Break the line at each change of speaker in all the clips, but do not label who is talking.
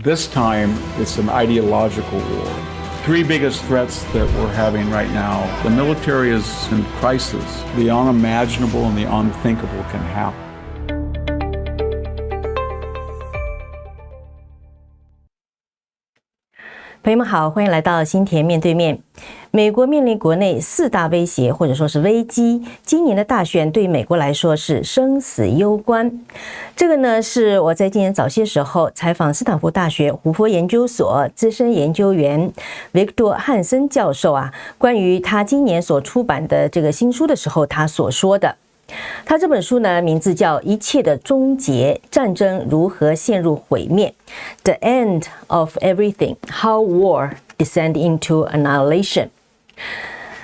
This time, it's an ideological war. Three biggest threats that we're having right now. The military is in crisis. The unimaginable and the unthinkable can happen.
朋友们好，欢迎来到辛恬面对面。美国面临国内4大威胁或者说是危机，今年的大选对美国来说是生死攸关。这个呢是我在今年早些时候采访斯坦福大学胡佛研究所资深研究员 Victor 汉森教授关于他今年所出版的这个新书的时候他所说的。他这本书呢，名字叫《一切的终结：战争如何陷入毁灭》（The End of Everything: How War Descend into Annihilation）。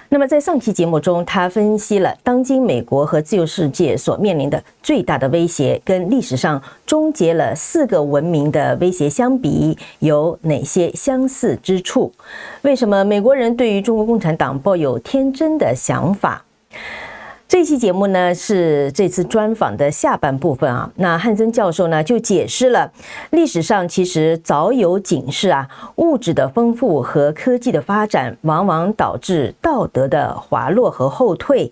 那么在上期节目中，他分析了当今美国和自由世界所面临的最大的威胁，跟历史上终结了4个文明的威胁相比，有哪些相似之处？为什么美国人对于中国共产党抱有天真的想法？这期节目呢是这次专访的下半部分那汉森教授呢就解释了历史上其实早有警示物质的丰富和科技的发展往往导致道德的滑落和后退，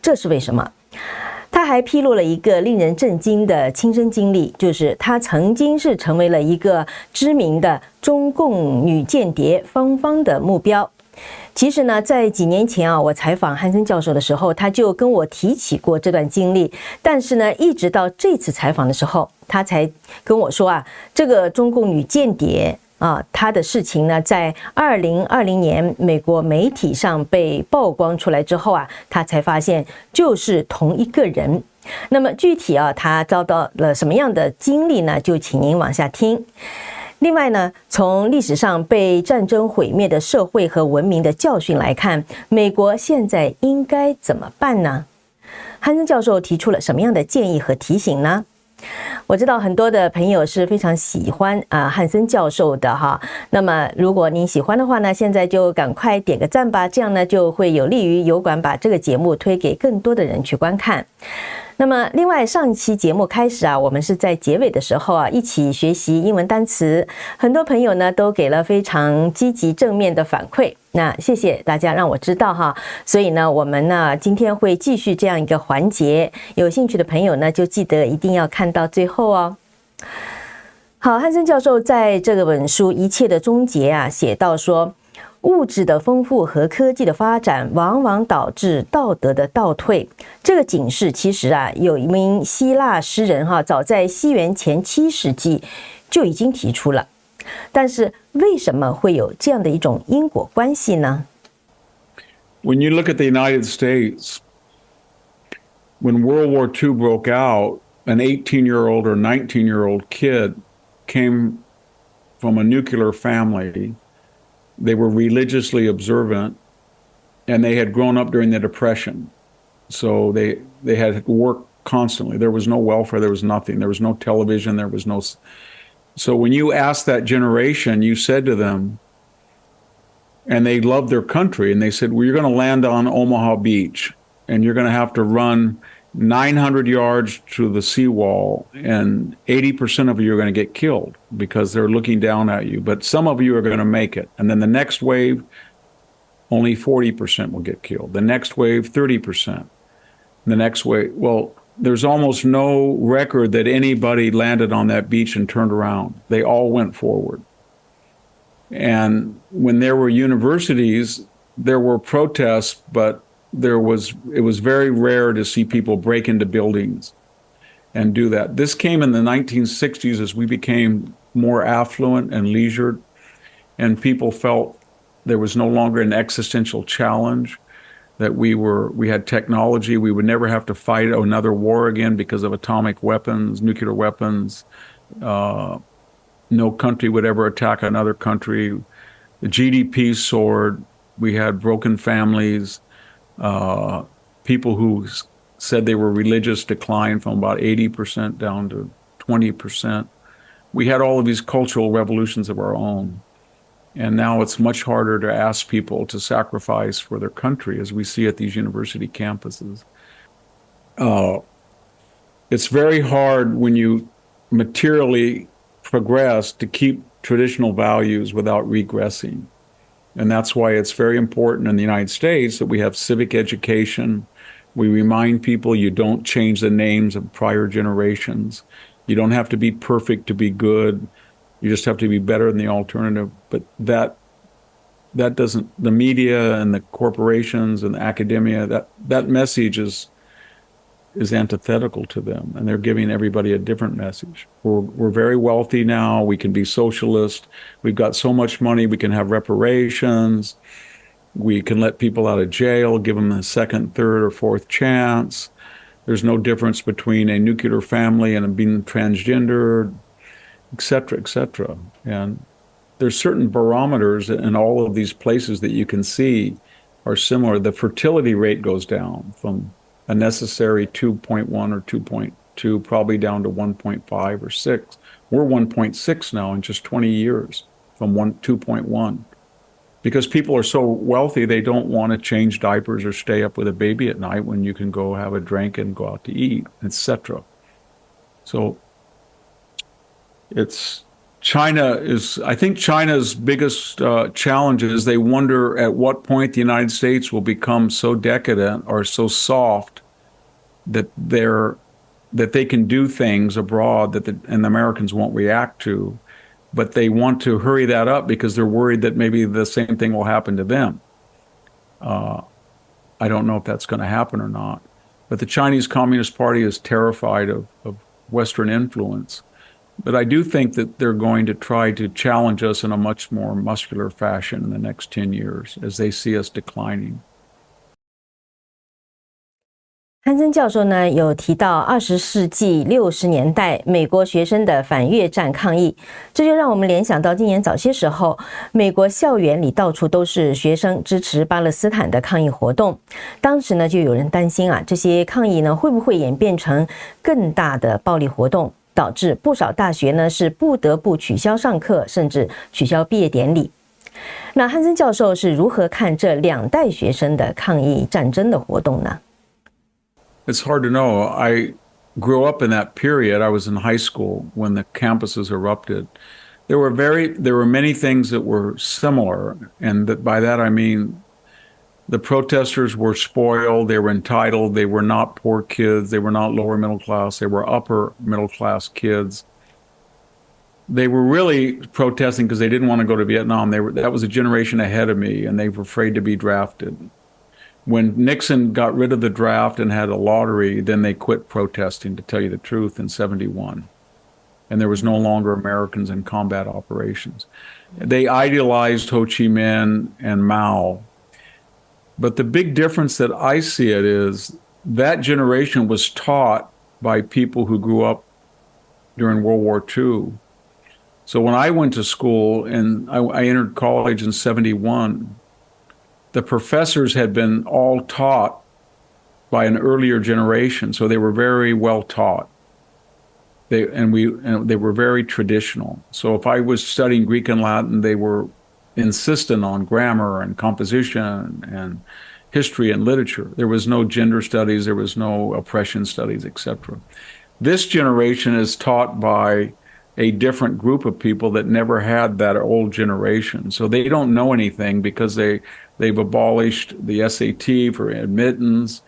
这是为什么？他还披露了一个令人震惊的亲身经历，就是他曾经是成为了一个知名的中共女间谍芳芳的目标。其实呢，在几年前我采访汉森教授的时候，他就跟我提起过这段经历。但是呢，一直到这次采访的时候，他才跟我说这个中共女间谍他的事情呢，在2020年美国媒体上被曝光出来之后他才发现就是同一个人。那么具体他遭到了什么样的经历呢？就请您往下听。另外呢，从历史上被战争毁灭的社会和文明的教训来看，美国现在应该怎么办呢？汉森教授提出了什么样的建议和提醒呢？我知道很多的朋友是非常喜欢汉森教授的那么如果您喜欢的话呢，现在就赶快点个赞吧，这样呢就会有利于油管把这个节目推给更多的人去观看。那么另外上一期节目开始我们是在结尾的时候一起学习英文单词，很多朋友呢都给了非常积极正面的反馈，那谢谢大家让我知道所以呢我们呢今天会继续这样一个环节，有兴趣的朋友呢就记得一定要看到最后哦。好，汉森教授在这本书《一切的终结》写到说，物质的丰富和科技的发展往往导致道德的倒退。这个警示其实有一名希腊诗人早在西元前7世纪就已经提出了。但是为什么会有这样的一种因果关系呢？
When you look at the United States, when World War II broke out, an 18-year-old or 19-year-old kid came from a nuclear family.They were religiously observant, and they had grown up during the Depression. So they had to work constantly. There was no welfare. There was nothing. There was no television. There was no... So when you asked that generation, you said to them, and they loved their country, and they said, well, you're going to land on Omaha Beach, and you're going to have to run 900 yards to the seawall, and 80% of you are going to get killed because they're looking down at you. But some of you are going to make it. And then the next wave, only 40% will get killed. The next wave, 30%. The next wave, well, there's almost no record that anybody landed on that beach and turned around. They all went forward. And when there were universities, there were protests, but it was very rare to see people break into buildings and do that. This came in the 1960s as we became more affluent and leisured, and people felt there was no longer an existential challenge, that we had technology. We would never have to fight another war again because of atomic weapons, nuclear weapons. No country would ever attack another country. The GDP soared. We had broken families. People who said they were religious declined from about 80% down to 20%. We had all of these cultural revolutions of our own. And now it's much harder to ask people to sacrifice for their country, as we see at these university campuses. It's very hard when you materially progress to keep traditional values without regressing. And that's why it's very important in the United States that we have civic education. We remind people you don't change the names of prior generations. You don't have to be perfect to be good. You just have to be better than the alternative. But that doesn't, the media and the corporations and the academia, that message is antithetical to them, and they're giving everybody a different message. We're very wealthy now. We can be socialist. We've got so much money. We can have reparations. We can let people out of jail, give them a second, third, or fourth chance. There's no difference between a nuclear family and being transgendered, et cetera, et cetera. And there's certain barometers in all of these places that you can see are similar. The fertility rate goes down from a necessary 2.1 or 2.2, probably down to 1.5 or 6. We're 1.6 now in just 20 years from 2.1. Because people are so wealthy, they don't want to change diapers or stay up with a baby at night when you can go have a drink and go out to eat, etc. So I think China's biggest challenge is they wonder at what point the United States will become so decadent or so soft that they can do things abroad and the Americans won't react to, but they want to hurry that up because they're worried that maybe the same thing will happen to them. I don't know if that's going to happen or not, but the Chinese Communist Party is terrified of Western influence. But I do think that they're going to try to challenge us in a much more muscular fashion in the next 10 years as they see us declining.
汉森教授呢有提到20世纪60年代美国学生的反越战抗议，这就让我们联想到今年早些时候，美国校园里到处都是学生支持巴勒斯坦的抗议活动。当时呢就有人担心这些抗议呢会不会演变成更大的暴力活动，导致不少大学呢是不得不取消上课，甚至取消毕业典礼。那汉森教授是如何看这两代学生的抗议战争的活动呢？
It's hard to know. I grew up in that period. I was in high school when the campuses erupted. There were many things that were similar, and by that I mean the protesters were spoiled, they were entitled, they were not poor kids, they were not lower middle class, they were upper middle class kids. They were really protesting because they didn't want to go to Vietnam. That was a generation ahead of me, and they were afraid to be drafted. When Nixon got rid of the draft and had a lottery, then they quit protesting, to tell you the truth, in 71. And there was no longer Americans in combat operations. They idealized Ho Chi Minh and Mao. But the big difference that I see it is that generation was taught by people who grew up during World War II. So when I went to school and I entered college in 71, the professors had been all taught by an earlier generation, so they were very well taught. They were very traditional. So if I was studying Greek and Latin, they were insistent on grammar and composition and history and literature. There was no gender studies, there was no oppression studies, etc. This generation is taught by a different group of people that never had that old generation. So they don't know anything because they've abolished the SAT for admittance.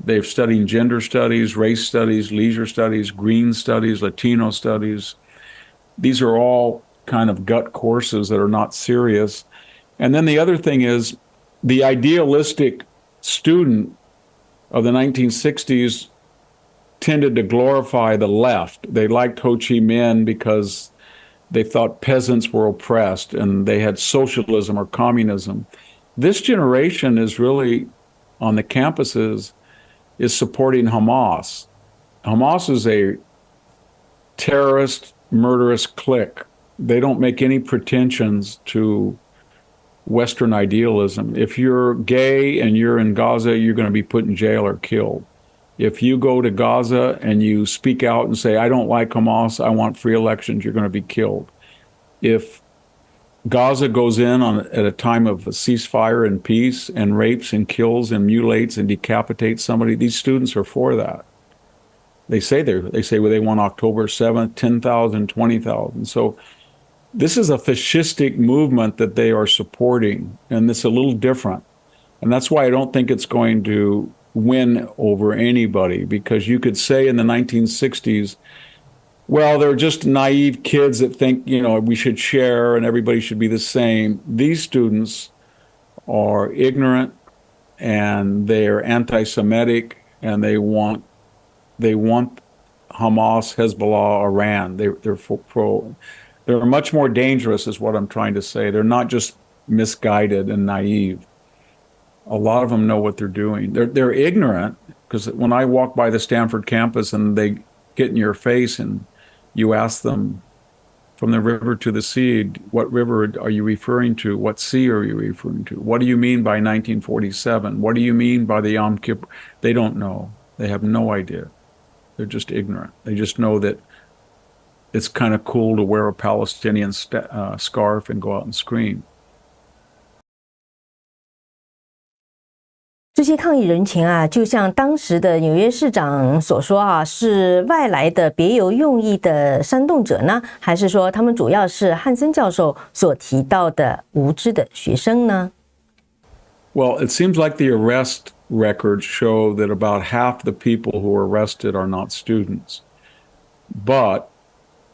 They've studied gender studies, race studies, leisure studies, green studies, Latino studies. These are all kind of gut courses that are not serious. And then the other thing is the idealistic student of the 1960s tended to glorify the left. They liked Ho Chi Minh because they thought peasants were oppressed and they had socialism or communism. This generation is really, on the campuses, is supporting Hamas. Hamas is a terrorist, murderous clique. They don't make any pretensions to Western idealism. If you're gay and you're in Gaza, you're going to be put in jail or killed. If you go to Gaza and you speak out and say, I don't like Hamas, I want free elections, you're going to be killed. If Gaza goes in at a time of a ceasefire and peace and rapes and kills and mutilates and decapitates somebody, these students are for that. They say well, they want October 7th, 10,000, 20,000. So this is a fascistic movement that they are supporting, and it's a little different. And that's why I don't think it's going to win over anybody, because you could say in the 1960s, well, they're just naive kids that think, we should share and everybody should be the same. These students are ignorant and they're anti-Semitic, and they want Hamas, Hezbollah, Iran. They're pro. They're much more dangerous, is what I'm trying to say. They're not just misguided and naive. A lot of them know what they're doing. They're ignorant, because when I walk by the Stanford campus and they get in your face and you ask them, from the river to the sea, what river are you referring to? What sea are you referring to? What do you mean by 1947? What do you mean by the Yom Kippur? They don't know. They have no idea. They're just ignorant. They just know that it's kind of cool to wear a Palestinian scarf and go out and scream.
这些抗议人群啊，就像当时的纽约市长所说啊，是外来的别有用意的煽动者呢，还是说他们主要是汉森教授所提到的无知的学生呢？
Well, it seems like the arrest records show that about half the people who are arrested are not students, but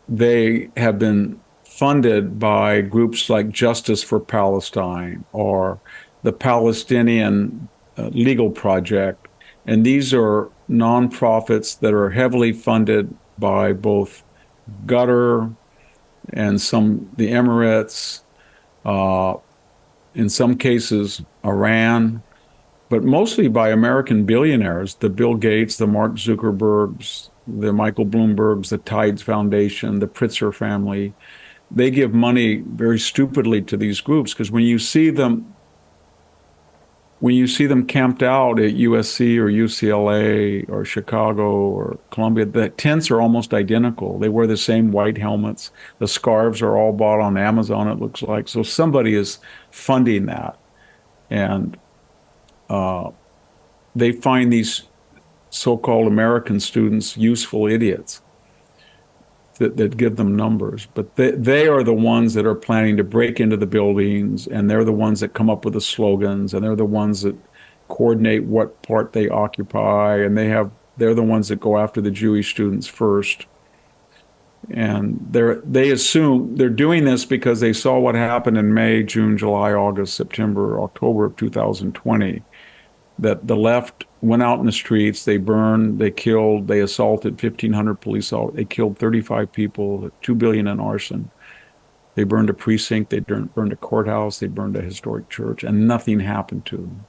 they have been funded by groups like Justice for Palestine or the Palestinian Legal Project, and these are nonprofits that are heavily funded by both Qatar and the Emirates, in some cases Iran, but mostly by American billionaires, the Bill Gates, the Mark Zuckerbergs, the Michael Bloombergs, the Tides Foundation, the Pritzker family. They give money very stupidly to these groups, because when you see them camped out at USC or UCLA or Chicago or Columbia, the tents are almost identical. They wear the same white helmets. The scarves are all bought on Amazon, it looks like. So somebody is funding that. And they find these so-called American students useful idiots that give them numbers. But they are the ones that are planning to break into the buildings, and they're the ones that come up with the slogans, and they're the ones that coordinate what part they occupy, and they're the ones that go after the Jewish students first. And they assume they're doing this because they saw what happened in May, June, July, August, September, October of 2020, that the left went out in the streets, they burned, they killed, they assaulted 1,500 police officers, they killed 35 people, $2 billion in arson. They burned a precinct, they burned a courthouse, they burned a historic church, and nothing happened to them.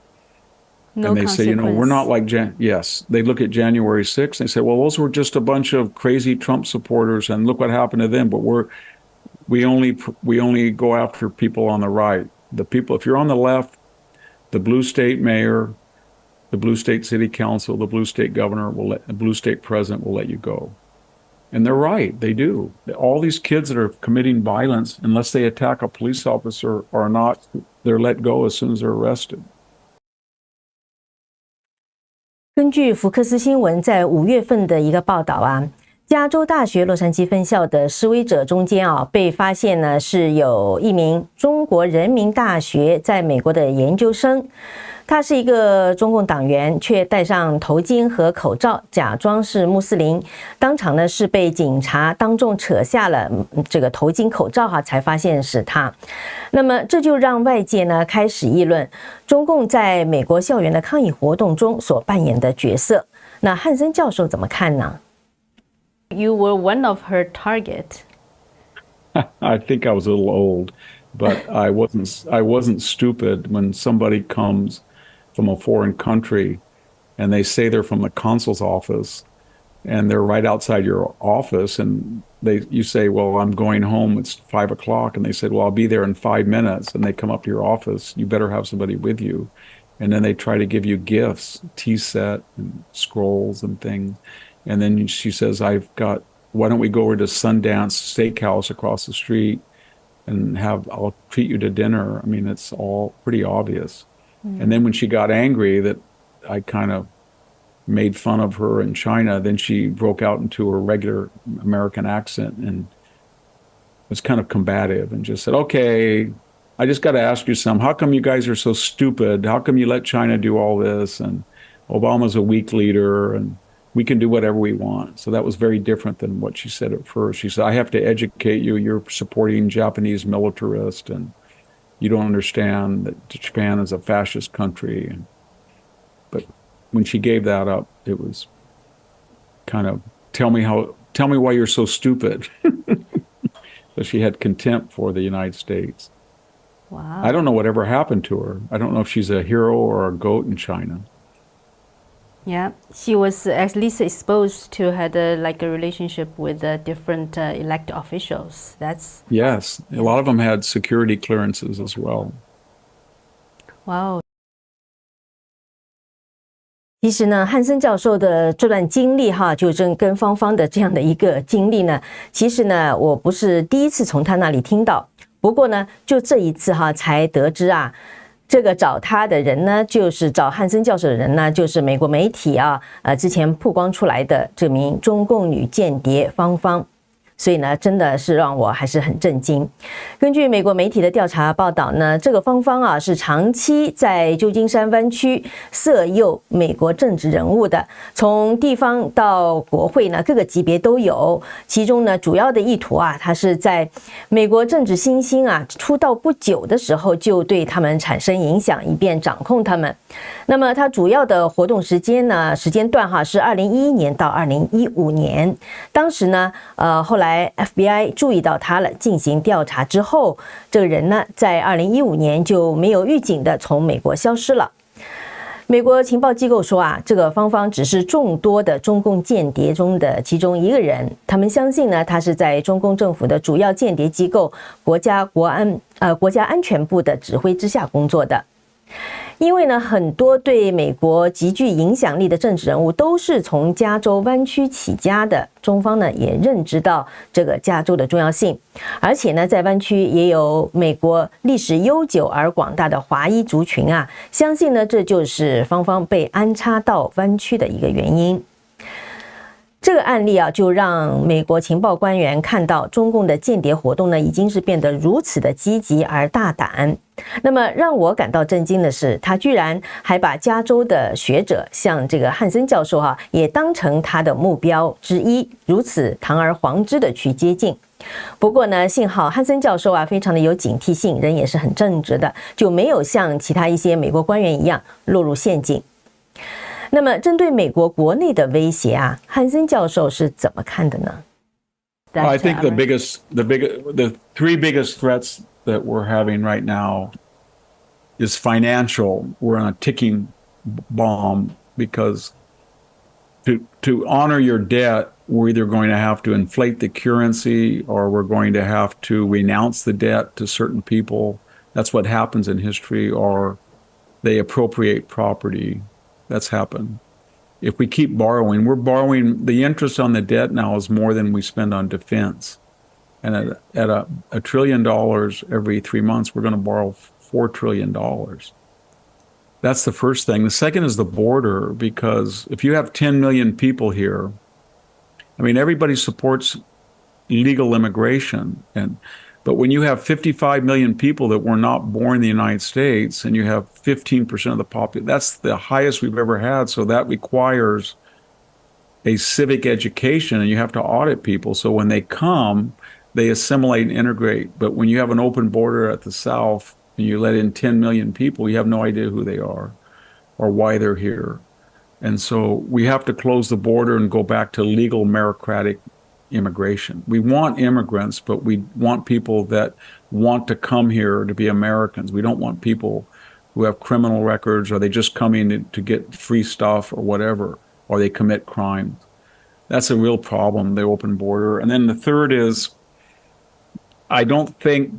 No
and they say, we're not like, yes, they look at January 6th, and they say, well, those were just a bunch of crazy Trump supporters, and look what happened to them, but we only go after people on the right. The people, if you're on the left, the blue state mayor, the blue state city council, the blue state governor, the blue state president will let you go. And they're right, they do. All these kids that are committing violence, unless they attack a police officer or not, they're let go as soon as they're arrested.
根据福克斯新闻在5月份的一个报道啊，加州大学洛杉矶分校的示威者中间啊，被发现呢是有一名中国人民大学在美国的研究生，他是一个中共党员，却戴上头巾和口罩，假装是穆斯林，当场呢是被警察当众扯下了这个头巾口罩才发现是他。那么这就让外界呢开始议论中共在美国校园的抗议活动中所扮演的角色。那汉森教授怎么看呢？
You were one of her target.
I think I was a little old, but I wasn't stupid. When somebody comes from a foreign country and they say they're from the consul's office and they're right outside your office, and you say, well, I'm going home, it's 5 o'clock, and they said, well, I'll be there in 5 minutes, and they come up to your office, you better have somebody with you. And then they try to give you gifts, tea set and scrolls and things. And then she says, why don't we go over to Sundance Steakhouse across the street and I'll treat you to dinner. I mean, it's all pretty obvious. And then when she got angry that I kind of made fun of her in China. Then she broke out into her regular American accent and was kind of combative and just said, okay, I just got to ask you something. How come you guys are so stupid? How come you let China do all this? And Obama's a weak leader and we can do whatever we want. So that was very different than what she said at first. She said, I have to educate you. You're supporting Japanese militarists and you don't understand that Japan is a fascist country. But when she gave that up, it was kind of, tell me why you're so stupid. So she had contempt for the United States.
Wow.
I don't know whatever happened to her. I don't know if she's a hero or a goat in China.
Yeah, she was at least exposed to had a relationship with different elected officials. That's
yes, a lot of them had security clearances as well.
Wow.
其实呢，汉森教授的这段经历哈，就跟芳芳的这样的一个经历呢，其实呢，我不是第一次从他那里听到，不过呢，就这一次哈，才得知啊，这个找他的人呢，就是找汉森教授的人呢，就是美国媒体啊，之前曝光出来的这名中共女间谍芳芳。所以呢，真的是让我还是很震惊。根据美国媒体的调查报道呢，这个芳芳啊是长期在旧金山湾区色诱美国政治人物的，从地方到国会呢，各个级别都有。其中呢，主要的意图啊，他是在美国政治新星啊出道不久的时候就对他们产生影响，以便掌控他们。那么他主要的活动时间段哈是2011年到2015年，当时呢，后来 FBI 注意到他了，进行调查之后，这个人呢，在2015年就没有预警的从美国消失了。美国情报机构说啊，这个芳芳只是众多的中共间谍中的其中一个人，他们相信呢，他是在中共政府的主要间谍机构国家安全部的指挥之下工作的。因为呢，很多对美国极具影响力的政治人物都是从加州湾区起家的，中方呢也认知到这个加州的重要性，而且呢，在湾区也有美国历史悠久而广大的华裔族群啊，相信呢这就是芳芳被安插到湾区的一个原因。这个案例啊，就让美国情报官员看到中共的间谍活动呢，已经是变得如此的积极而大胆。那么让我感到震惊的是，他居然还把加州的学者，像这个汉森教授也当成他的目标之一，如此堂而皇之的去接近。不过呢，幸好汉森教授非常的有警惕性，人也是很正直的，就没有像其他一些美国官员一样落入陷阱。那么，针对美国国内的威胁汉森教授是怎么看的呢？
I think the three biggest threats that we're having right now is financial. We're on a ticking bomb because to honor your debt, we're either going to have to inflate the currency or we're going to have to renounce the debt to certain people. That's what happens in history, or they appropriate property. That's happened. If we keep borrowing, the interest on the debt now is more than we spend on defense. And at a trillion dollars every 3 months, we're going to borrow $4 trillion. That's the first thing. The second is the border, because if you have 10 million people here, I mean, everybody supports legal immigration, but when you have 55 million people that were not born in the United States and you have 15% of the population, that's the highest we've ever had. So that requires a civic education, and you have to audit people. So when they come, they assimilate and integrate. But when you have an open border at the South and you let in 10 million people, you have no idea who they are or why they're here. And so we have to close the border and go back to legal meritocratic immigration. We want immigrants, but we want people that want to come here to be Americans. We don't want people who have criminal records, or they just come in to get free stuff or whatever, or they commit crimes. That's a real problem, the open border. And then the third is, I don't think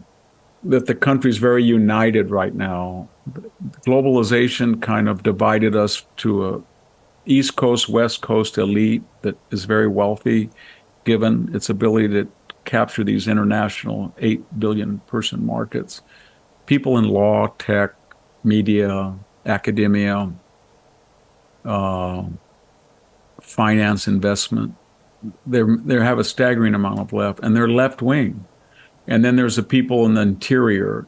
that the country's very united right now. Globalization kind of divided us to a East Coast, West Coast elite that is very wealthy, given its ability to capture these international 8 billion person markets. People in law, tech, media, academia, finance, investment. They have a staggering amount of left, and they're left wing. And then there's the people in the interior,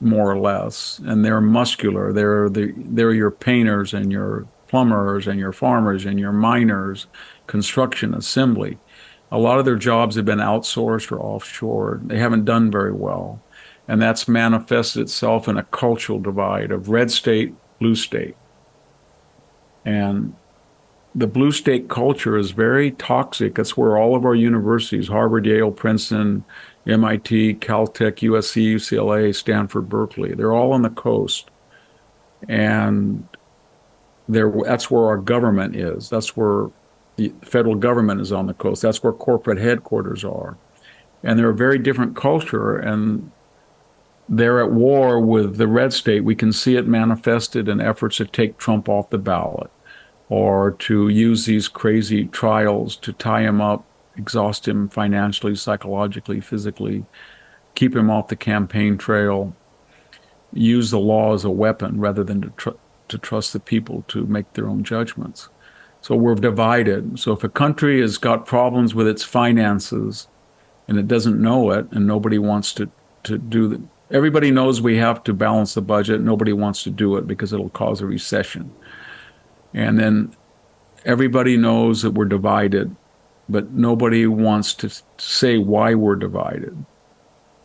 more or less, and they're muscular. They're your painters and your plumbers and your farmers and your miners, construction, assembly. A lot of their jobs have been outsourced or offshore. They haven't done very well. And that's manifested itself in a cultural divide of red state, blue state. And the blue state culture is very toxic. That's where all of our universities, Harvard, Yale, Princeton, MIT, Caltech, USC, UCLA, Stanford, Berkeley, they're all on the coast. And that's where our government is. That's where the federal government is, on the coast. That's where corporate headquarters are. And they're a very different culture, and they're at war with the red state. We can see it manifested in efforts to take Trump off the ballot, or to use these crazy trials to tie him up, exhaust him financially, psychologically, physically, keep him off the campaign trail, use the law as a weapon rather than to trust the people to make their own judgments. So we're divided. So if a country has got problems with its finances and it doesn't know it, and nobody wants to do it, everybody knows we have to balance the budget. Nobody wants to do it because it'll cause a recession. And then everybody knows that we're divided, but nobody wants to say why we're divided.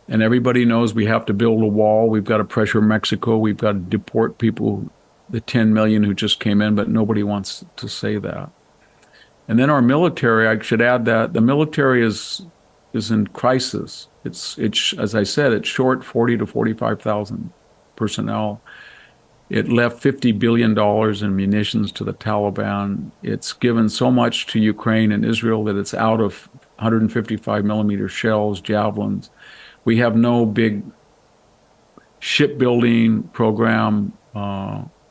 And everybody knows we have to build a wall. We've got to pressure Mexico. We've got to deport people, the 10 million who just came in, but nobody wants to say that. And then our military, I should add that the military is in crisis. It's as I said, it's short 40 to 45,000 personnel. It left $50 billion in munitions to the Taliban. It's given so much to Ukraine and Israel that it's out of 155 millimeter shells, javelins. We have no big shipbuilding program.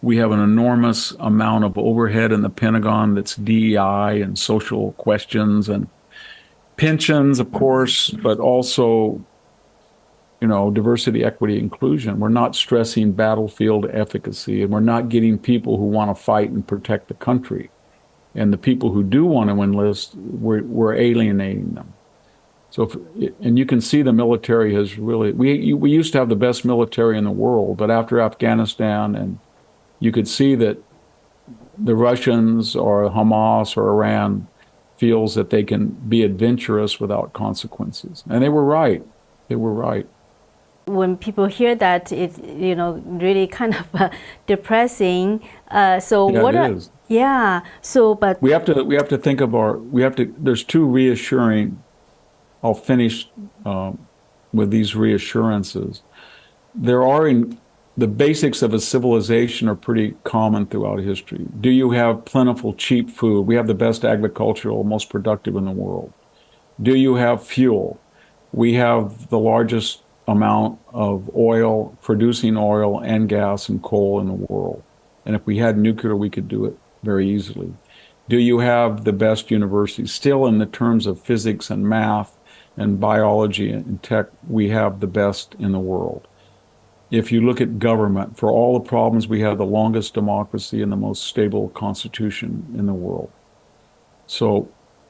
We have an enormous amount of overhead in the Pentagon that's DEI and social questions and pensions, of course, but also, diversity, equity, inclusion. We're not stressing battlefield efficacy, and we're not getting people who want to fight and protect the country. And the people who do want to enlist, we're alienating them. So, and you can see the military has really, we used to have the best military in the world, but after Afghanistan, and you could see that the Russians or Hamas or Iran feels that they can be adventurous without consequences. And they were right. They were right.
When people hear that, it really kind of depressing. So
yeah,
what?
It is.
Yeah. So, but
we have to think of there's two reassuring. I'll finish with these reassurances. The basics of a civilization are pretty common throughout history. Do you have plentiful, cheap food? We have the best agricultural, most productive in the world. Do you have fuel? We have the largest amount of oil, producing oil and gas and coal in the world. And if we had nuclear, we could do it very easily. Do you have the best universities? Still, in the terms of physics and math and biology and tech, we have the best in the world. If you look at government, for all the problems, we have the longest democracy and the most stable constitution in the world. So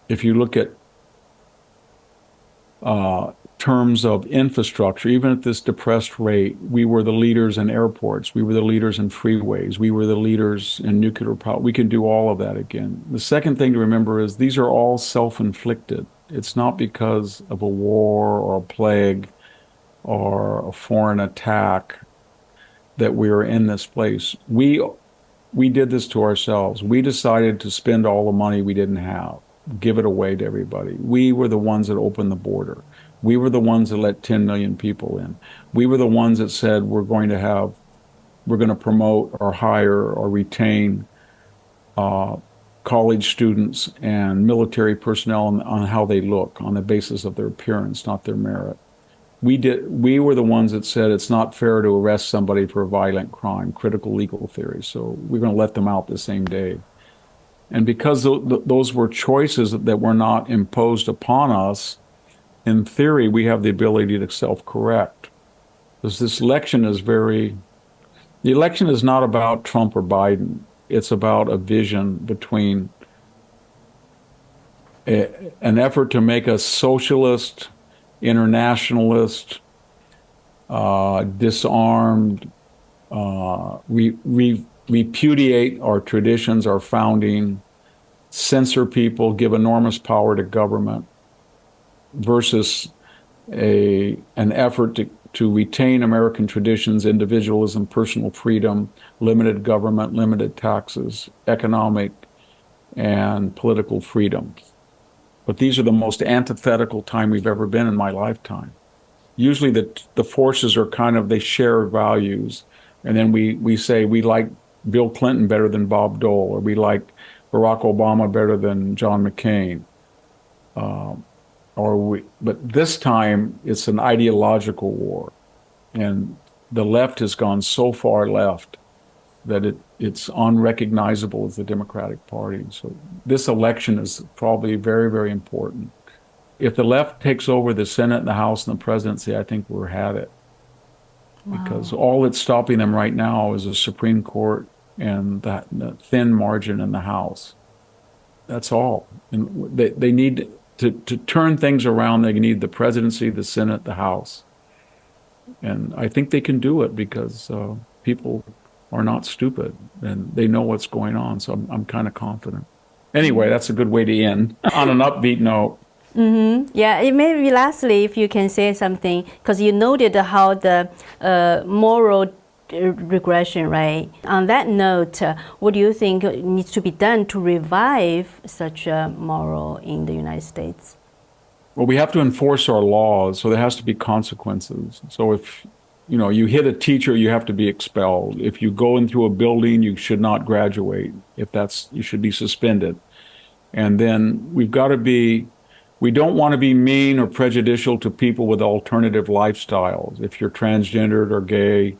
if you look at terms of infrastructure, even at this depressed rate, we were the leaders in airports. We were the leaders in freeways. We were the leaders in nuclear power. We can do all of that again. The second thing to remember is these are all self-inflicted. It's not because of a war or a plague or a foreign attack that we are in this place. We did this to ourselves. We decided to spend all the money we didn't have, give it away to everybody. We were the ones that opened the border. We were the ones that let 10 million people in. We were the ones that said we're going to promote or hire or retain college students and military personnel on how they look, on the basis of their appearance, not their merit. We were the ones that said it's not fair to arrest somebody for a violent crime, critical legal theory, so we're going to let them out the same day. And because those were choices that were not imposed upon us, in theory, we have the ability to self-correct. Because this election the election is not about Trump or Biden. It's about a vision between an effort to make us socialist, internationalist, disarmed, repudiate our traditions, our founding, censor people, give enormous power to government, versus an effort to retain American traditions, individualism, personal freedom, limited government, limited taxes, economic and political freedom. But these are the most antithetical time we've ever been in my lifetime. Usually the forces are kind of, they share values. And then we say we like Bill Clinton better than Bob Dole, or we like Barack Obama better than John McCain. But this time it's an ideological war. And the left has gone so far left that it's unrecognizable as the Democratic Party. So this election is probably very, very important. If the left takes over the Senate and the House and the presidency, I think we're had it. Wow. Because all that's stopping them right now is the Supreme Court and the thin margin in the House. That's all. And they need to turn things around. They need the presidency, the Senate, the House. And I think they can do it because people are not stupid and they know what's going on. So I'm kind of confident. Anyway, that's a good way to end on an upbeat note.
Mm-hmm. Yeah, maybe lastly, if you can say something, because you noted how the moral regression, right? On that note, what do you think needs to be done to revive such a moral in the United States?
Well, we have to enforce our laws, so there has to be consequences. So if you hit a teacher, you have to be expelled. If you go into a building, you should not graduate. You should be suspended. And then we don't want to be mean or prejudicial to people with alternative lifestyles. If you're transgendered or gay,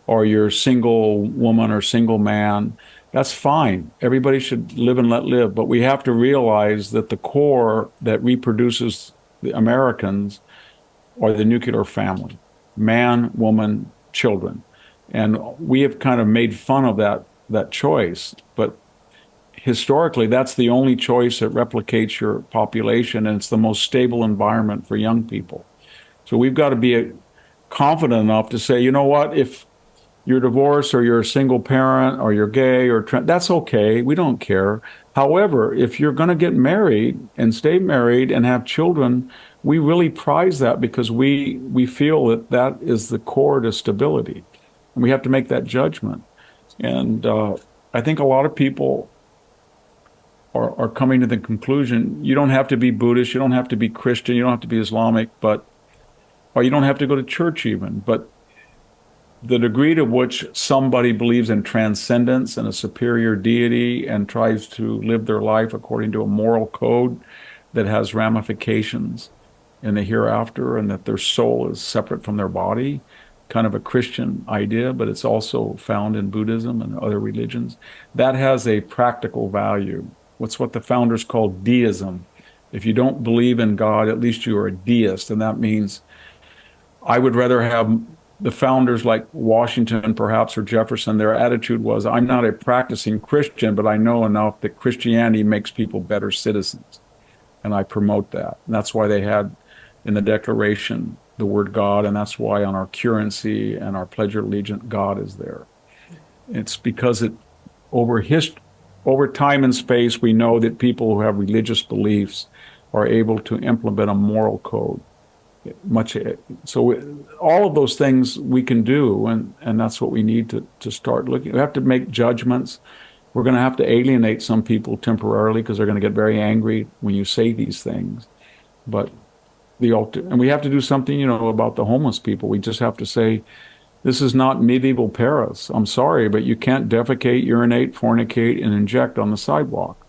or you're a single woman or single man, that's fine. Everybody should live and let live. But we have to realize that the core that reproduces the Americans are the nuclear family. Man, woman, children. And we have kind of made fun of that choice. But historically, that's the only choice that replicates your population, and it's the most stable environment for young people. So we've got to be confident enough to say, you know what, if you're divorced or you're a single parent or you're gay or that's okay, we don't care. However, if you're going to get married and stay married and have children, we really prize that because we feel that is the core to stability. And we have to make that judgment. And I think a lot of people are coming to the conclusion, you don't have to be Buddhist, you don't have to be Christian, you don't have to be Islamic, or you don't have to go to church even, but the degree to which somebody believes in transcendence and a superior deity and tries to live their life according to a moral code that has ramifications in the hereafter and that their soul is separate from their body, kind of a Christian idea, but it's also found in Buddhism and other religions, that has a practical value. What's what the founders called deism. If you don't believe in God, at least you are a deist, and that means I would rather have the founders like Washington, perhaps, or Jefferson, their attitude was, I'm not a practicing Christian, but I know enough that Christianity makes people better citizens. And I promote that. And that's why they had in the Declaration the word God, and that's why on our currency and our Pledge of Allegiance, God is there. It's because over time and space, we know that people who have religious beliefs are able to implement a moral code. So all of those things we can do, and that's what we need to start looking. We have to make judgments. We're going to have to alienate some people temporarily because they're going to get very angry when you say these things. But and we have to do something, about the homeless people. We just have to say, this is not medieval Paris. I'm sorry, but you can't defecate, urinate, fornicate, and inject on the sidewalk.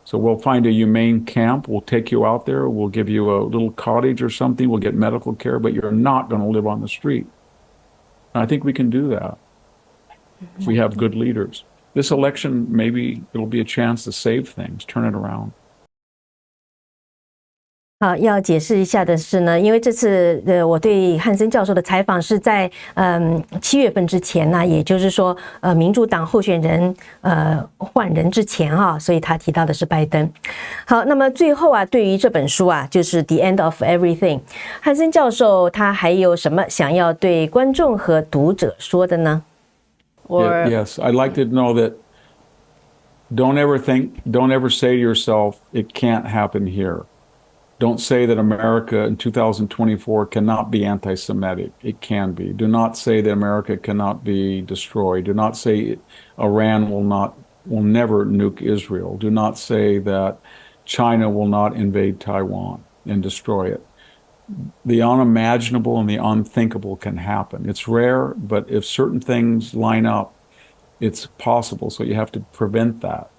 So we'll find a humane camp. We'll take you out there. We'll give you a little cottage or something. We'll get medical care, but you're not going to live on the street. And I think we can do that if we have good leaders. This election, maybe it'll be a chance to save things, turn it around.
好，要解释一下的是呢，因为这次我对汉森教授的采访是在7月份之前呢，也就是说民主党候选人换人之前哈，所以他提到的是拜登。好，那么最后啊，对于这本书啊，就是 The End of Everything， 汉森教授他还有什么想要对观众和读者说的呢？
Yes, I'd like to know that don't ever say to yourself, it can't happen here. Don't say that America in 2024 cannot be anti-Semitic. It can be. Do not say that America cannot be destroyed. Do not say Iran will never nuke Israel. Do not say that China will not invade Taiwan and destroy it. The unimaginable and the unthinkable can happen. It's rare, but if certain things line up, it's possible. So you have to prevent that.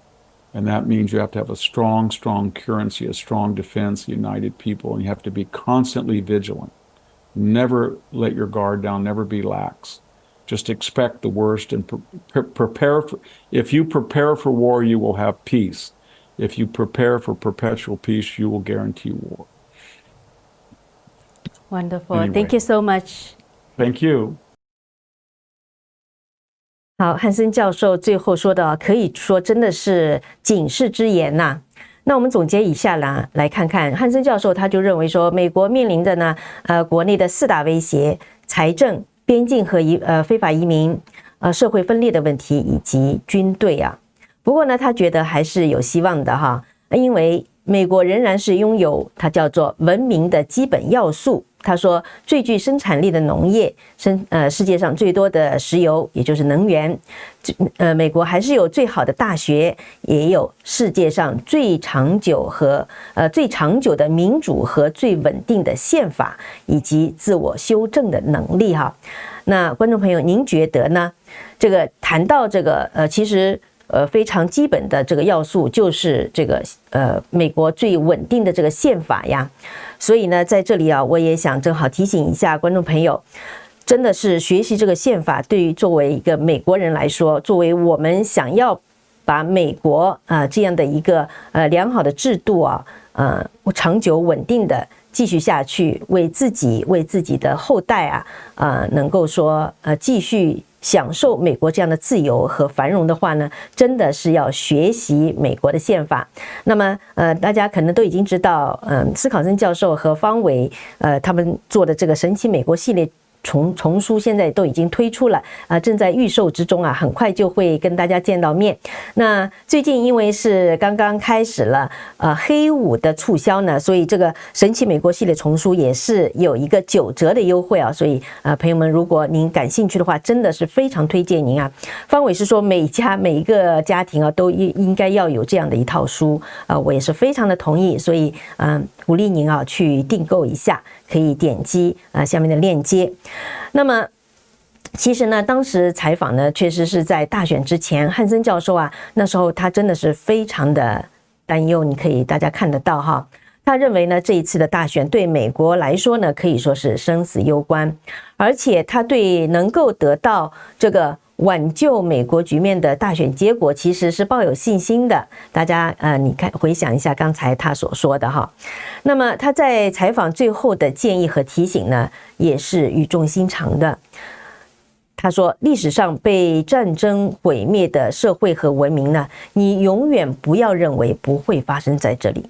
And that means you have to have a strong currency, a strong defense, united people, and you have to be constantly vigilant. Never let your guard down, never be lax. Just expect the worst and prepare for, if you prepare for war, you will have peace. If you prepare for perpetual peace, you will guarantee war.
Wonderful.
Anyway.
Thank you so much.
Thank you.
好，汉森教授最后说的可以说真的是警示之言呐。那我们总结一下啦，来看看汉森教授他就认为说，美国面临的呢，国内的4大威胁：财政、边境和非法移民、社会分裂的问题以及军队啊。不过呢，他觉得还是有希望的哈，因为美国仍然是拥有它叫做文明的基本要素。他说，最具生产力的农业，世界上最多的石油，也就是能源，美国还是有最好的大学，也有世界上最长久的民主和最稳定的宪法，以及自我修正的能力哈。那观众朋友，您觉得呢？这个谈到这个其实非常基本的这个要素就是这个美国最稳定的这个宪法呀。所以呢，在这里啊，我也想正好提醒一下观众朋友，真的是学习这个宪法，对于作为一个美国人来说，作为我们想要把美国这样的一个良好的制度啊，长久稳定的继续下去，为自己的后代啊，能够说继续享受美国这样的自由和繁荣的话呢，真的是要学习美国的宪法。那么大家可能都已经知道，斯考森教授和方伟他们做的这个神奇美国系列丛书现在都已经推出了正在预售之中啊，很快就会跟大家见到面。那最近因为是刚刚开始了黑五的促销呢，所以这个神奇美国系列丛书也是有一个9折的优惠啊，所以朋友们，如果您感兴趣的话，真的是非常推荐您啊。方伟是说每一个家庭啊都应该要有这样的一套书我也是非常的同意，所以鼓励您去订购一下，可以点击下面的链接。那么其实呢，当时采访呢，确实是在大选之前，汉森教授那时候他真的是非常的担忧，大家看得到哈。他认为呢，这一次的大选对美国来说呢，可以说是生死攸关，而且他对能够得到这个挽救美国局面的大选结果其实是抱有信心的。大家你看回想一下刚才他所说的哈。那么他在采访最后的建议和提醒呢，也是语重心长的。他说，历史上被战争毁灭的社会和文明呢，你永远不要认为不会发生在这里。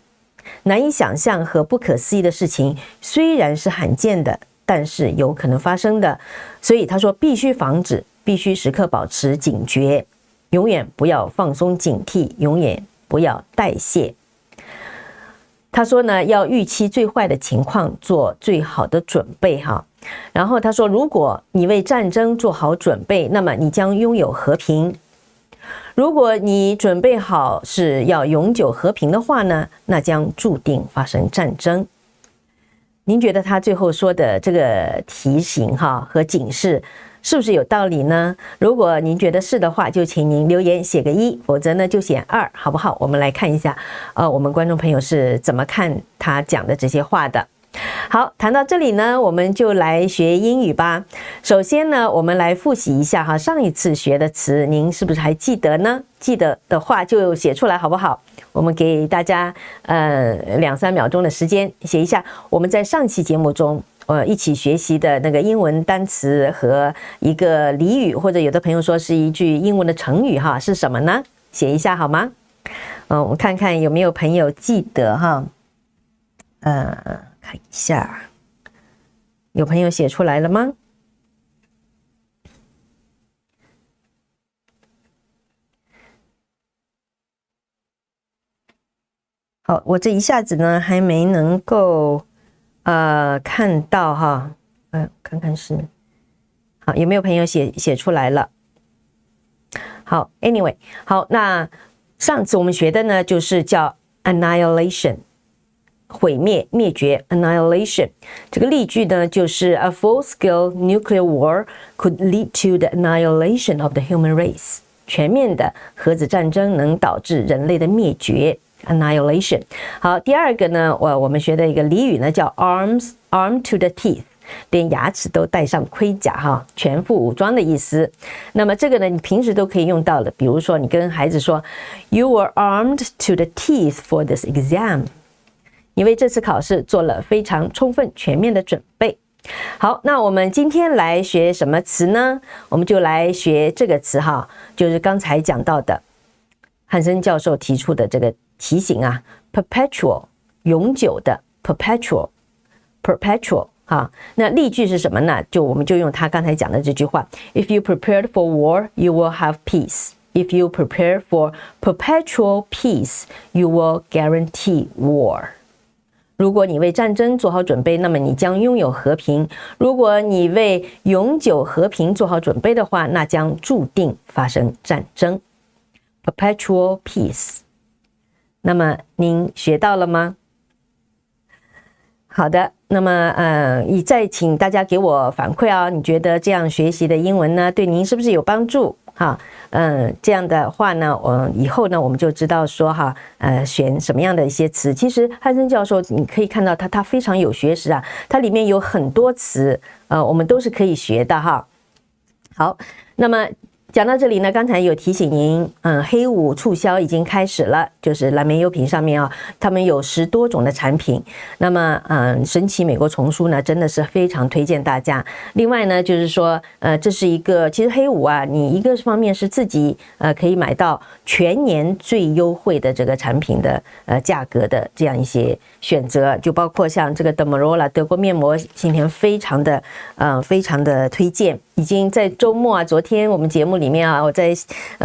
难以想象和不可思议的事情虽然是罕见的，但是有可能发生的。所以他说，必须防止，必须时刻保持警觉，永远不要放松警惕，永远不要代谢。他说呢，要预期最坏的情况，做最好的准备哈。然后他说，如果你为战争做好准备，那么你将拥有和平。如果你准备好是要永久和平的话呢，那将注定发生战争。您觉得他最后说的这个提醒和警示是不是有道理呢？如果您觉得是的话，就请您留言写个1，否则呢就写2，好不好？我们来看一下我们观众朋友是怎么看他讲的这些话的。好，谈到这里呢，我们就来学英语吧。首先呢，我们来复习一下哈，上一次学的词，您是不是还记得呢？记得的话就写出来好不好？我们给大家2-3秒钟的时间写一下我们在上期节目中一起学习的那个英文单词和一个俚语，或者有的朋友说是一句英文的成语哈，是什么呢？写一下好吗？我们看看有没有朋友记得哈。看一下，有朋友写出来了吗？好，我这一下子呢还没能够看到哈，看看是好有没有朋友写出来了。好 ，anyway， 好，那上次我们学的呢就是叫 annihilation。毁灭、灭绝 annihilation 这个例句呢就是 A full-scale nuclear war could lead to the annihilation of the human race 全面的核子战争能导致人类的灭绝 annihilation 好，第二个呢我们学的一个俚语呢叫 armed to the teeth 连牙齿都戴上盔甲哈，全副武装的意思。那么这个呢你平时都可以用到的，比如说你跟孩子说 You were armed to the teeth for this exam你为这次考试做了非常充分全面的准备。好，那我们今天来学什么词呢？我们就来学这个词哈，就是刚才讲到的汉森教授提出的这个提醒啊 perpetual 永久的 perpetual 哈，那例句是什么呢？我们就用他刚才讲的这句话 If you prepared for war, you will have peace. If you prepare for perpetual peace, you will guarantee war.如果你为战争做好准备，那么你将拥有和平；如果你为永久和平做好准备的话，那将注定发生战争。Perpetual peace。那么您学到了吗？好的，那么再请大家给我反馈啊，你觉得这样学习的英文呢，对您是不是有帮助？哈，这样的话呢，以后呢我们就知道说哈，选什么样的一些词。其实汉森教授你可以看到他非常有学识啊，它里面有很多词，我们都是可以学的哈。好，那么讲到这里呢，刚才有提醒您，黑五促销已经开始了，就是蓝莓优品上面啊，他们有10多种的产品。那么，神奇美国丛书呢，真的是非常推荐大家。另外呢，就是说，这是一个，其实黑五啊，你一个方面是自己可以买到全年最优惠的这个产品的价格的这样一些选择，就包括像这个德国面膜，今天非常的推荐。已经在周末啊，昨天我们节目里面啊，我在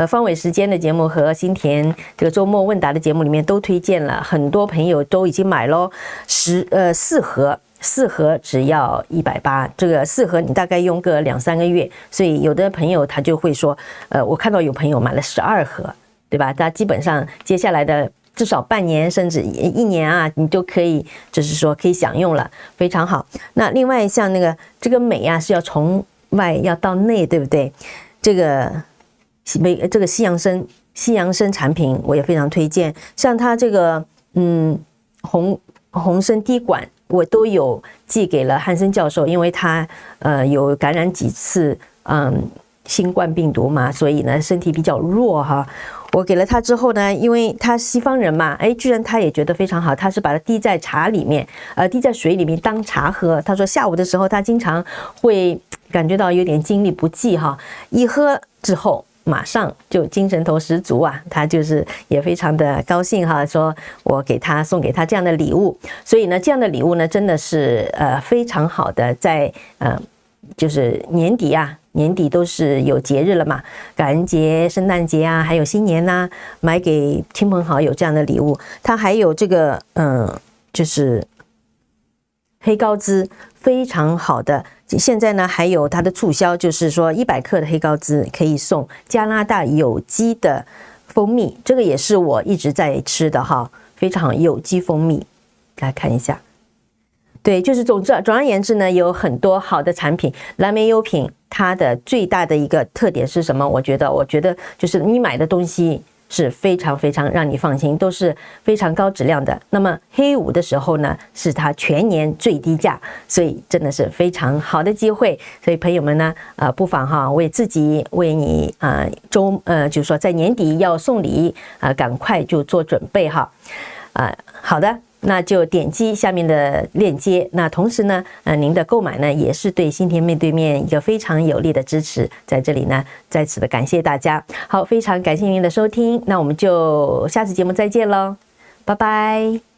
方伟时间的节目和辛恬这个周末问答的节目里面都推荐了，很多朋友都已经买咯，4盒只要180，这个4盒你大概用个2-3个月，所以有的朋友他就会说，我看到有朋友买了12盒，对吧？他基本上接下来的至少半年甚至1年啊，你都可以，就是说可以享用了，非常好。那另外像这个美啊，是要从外要到内，对不对？这个西洋参产品我也非常推荐，像它这个红参滴管我都有寄给了汉森教授，因为他有感染几次新冠病毒嘛，所以呢身体比较弱哈。我给了他之后呢，因为他西方人嘛，居然他也觉得非常好，他是把它滴在茶里面，滴在水里面当茶喝。他说下午的时候他经常会感觉到有点精力不济哈，一喝之后马上就精神头十足啊，他就是也非常的高兴哈，说我送给他这样的礼物。所以呢，这样的礼物呢，真的是非常好的，在就是年底都是有节日了嘛，感恩节、圣诞节啊，还有新年啊，买给亲朋好友这样的礼物。它还有这个就是黑高芝，非常好的。现在呢还有它的促销，就是说100克的黑高芝可以送加拿大有机的蜂蜜，这个也是我一直在吃的哈，非常好，有机蜂蜜，来看一下。对，就是总而言之呢，有很多好的产品。蓝莓优品它的最大的一个特点是什么？我觉得就是你买的东西是非常非常让你放心，都是非常高质量的。那么黑五的时候呢，是它全年最低价，所以真的是非常好的机会。所以朋友们呢，不妨哈为自己为你就是说在年底要送礼赶快就做准备哈。好的。那就点击下面的链接。那同时呢，您的购买呢也是对辛恬面对面一个非常有力的支持。在这里呢，再次的感谢大家。好，非常感谢您的收听。那我们就下次节目再见喽，拜拜。